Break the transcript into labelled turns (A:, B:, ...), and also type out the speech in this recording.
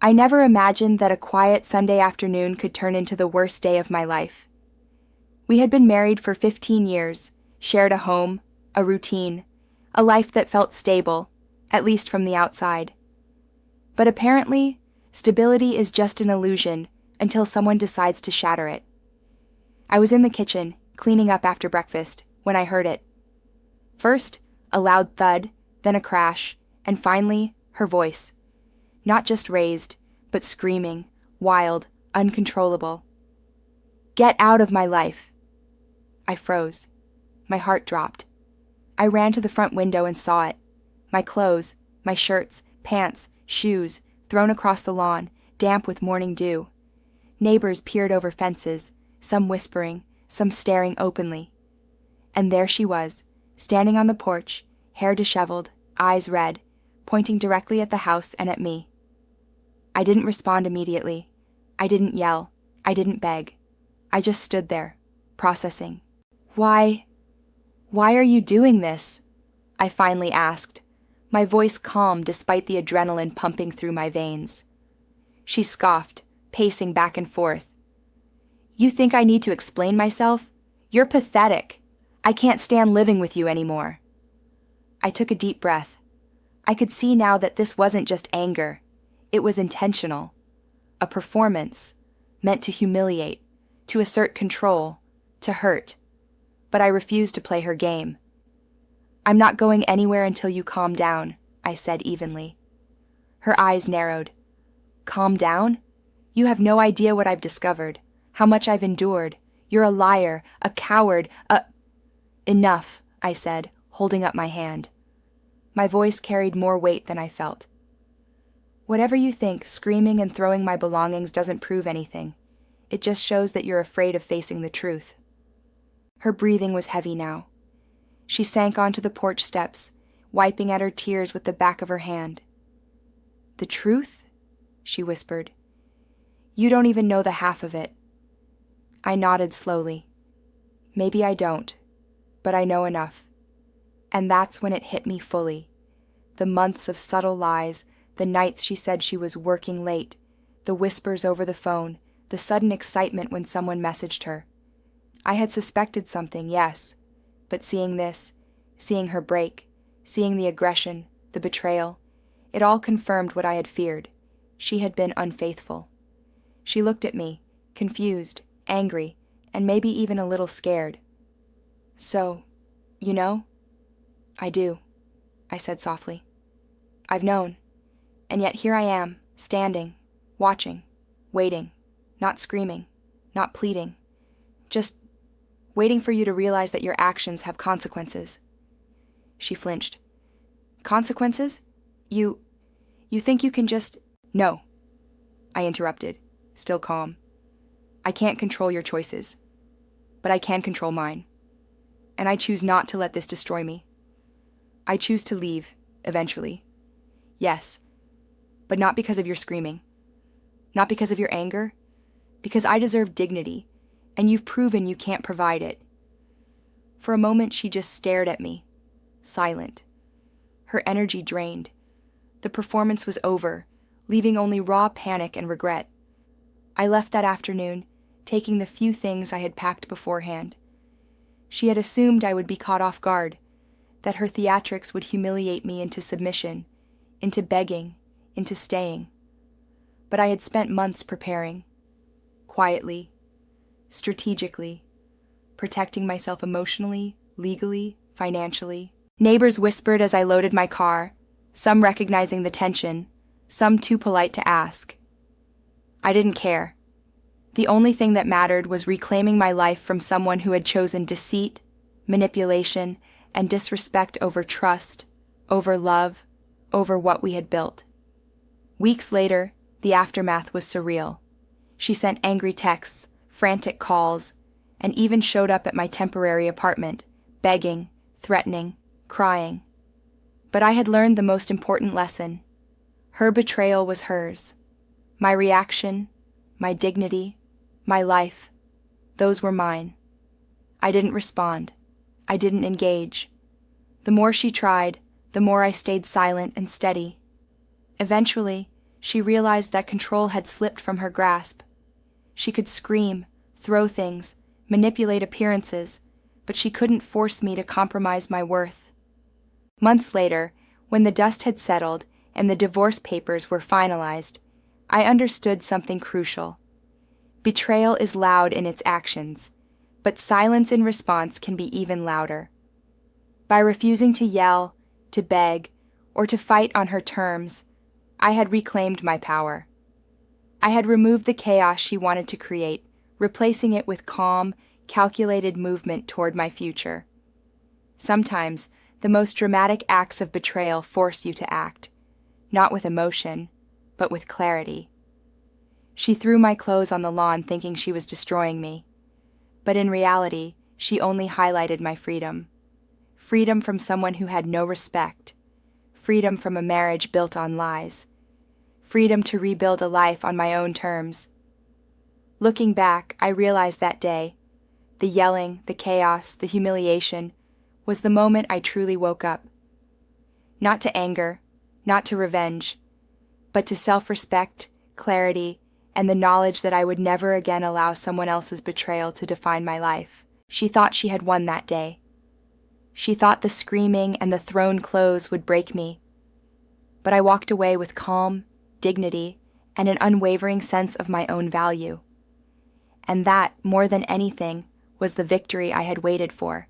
A: I never imagined that a quiet Sunday afternoon could turn into the worst day of my life. We had been married for 15 years, shared a home, a routine, a life that felt stable, at least from the outside. But apparently, stability is just an illusion until someone decides to shatter it. I was in the kitchen, cleaning up after breakfast, when I heard it. First, a loud thud, then a crash, and finally, her voice. Not just raised, but screaming, wild, uncontrollable. "Get out of my life." I froze. My heart dropped. I ran to the front window and saw it. My clothes, my shirts, pants, shoes, thrown across the lawn, damp with morning dew. Neighbors peered over fences, some whispering, some staring openly. And there she was, standing on the porch, hair disheveled, eyes red, pointing directly at the house and at me. I didn't respond immediately. I didn't yell. I didn't beg. I just stood there, processing. Why are you doing this?" I finally asked, my voice calm despite the adrenaline pumping through my veins. She scoffed, pacing back and forth. "You think I need to explain myself? You're pathetic. I can't stand living with you anymore." I took a deep breath. I could see now that this wasn't just anger. It was intentional. A performance, meant to humiliate, to assert control, to hurt. But I refused to play her game. "I'm not going anywhere until you calm down," I said evenly. Her eyes narrowed. "Calm down? You have no idea what I've discovered, how much I've endured. You're a liar, a coward, a—" "Enough," I said, holding up my hand. My voice carried more weight than I felt. "Whatever you think, screaming and throwing my belongings doesn't prove anything. It just shows that you're afraid of facing the truth." Her breathing was heavy now. She sank onto the porch steps, wiping at her tears with the back of her hand. "The truth?" she whispered. "You don't even know the half of it." I nodded slowly. Maybe I don't, but I know enough. And that's when it hit me fully. The months of subtle lies, the nights she said she was working late, the whispers over the phone, the sudden excitement when someone messaged her. I had suspected something, yes, but seeing this, seeing her break, seeing the aggression, the betrayal, it all confirmed what I had feared. She had been unfaithful. She looked at me, confused, angry, and maybe even a little scared. "So, you know?" "I do," I said softly. "I've known. And yet here I am, standing, watching, waiting, not screaming, not pleading, just waiting for you to realize that your actions have consequences." She flinched. "Consequences? You think you can just—" "No," I interrupted, still calm. "I can't control your choices, but I can control mine. And I choose not to let this destroy me. I choose to leave, eventually. Yes, but not because of your screaming. Not because of your anger. Because I deserve dignity, and you've proven you can't provide it." For a moment, she just stared at me, silent. Her energy drained. The performance was over, leaving only raw panic and regret. I left that afternoon, taking the few things I had packed beforehand. She had assumed I would be caught off guard, that her theatrics would humiliate me into submission, into begging, into staying. But I had spent months preparing, quietly, strategically, protecting myself emotionally, legally, financially. Neighbors whispered as I loaded my car, some recognizing the tension, some too polite to ask. I didn't care. The only thing that mattered was reclaiming my life from someone who had chosen deceit, manipulation, and disrespect over trust, over love, over what we had built. Weeks later, the aftermath was surreal. She sent angry texts, frantic calls, and even showed up at my temporary apartment, begging, threatening, crying. But I had learned the most important lesson. Her betrayal was hers. My reaction, my dignity, my life, those were mine. I didn't respond. I didn't engage. The more she tried, the more I stayed silent and steady. Eventually, she realized that control had slipped from her grasp. She could scream, throw things, manipulate appearances, but she couldn't force me to compromise my worth. Months later, when the dust had settled and the divorce papers were finalized, I understood something crucial. Betrayal is loud in its actions, but silence in response can be even louder. By refusing to yell, to beg, or to fight on her terms, I had reclaimed my power. I had removed the chaos she wanted to create, replacing it with calm, calculated movement toward my future. Sometimes, the most dramatic acts of betrayal force you to act, not with emotion, but with clarity. She threw my clothes on the lawn thinking she was destroying me. But in reality, she only highlighted my freedom. Freedom from someone who had no respect. Freedom from a marriage built on lies. Freedom to rebuild a life on my own terms. Looking back, I realized that day, the yelling, the chaos, the humiliation, was the moment I truly woke up. Not to anger, not to revenge, but to self-respect, clarity, and the knowledge that I would never again allow someone else's betrayal to define my life. She thought she had won that day. She thought the screaming and the thrown clothes would break me. But I walked away with calm, dignity, and an unwavering sense of my own value. And that, more than anything, was the victory I had waited for.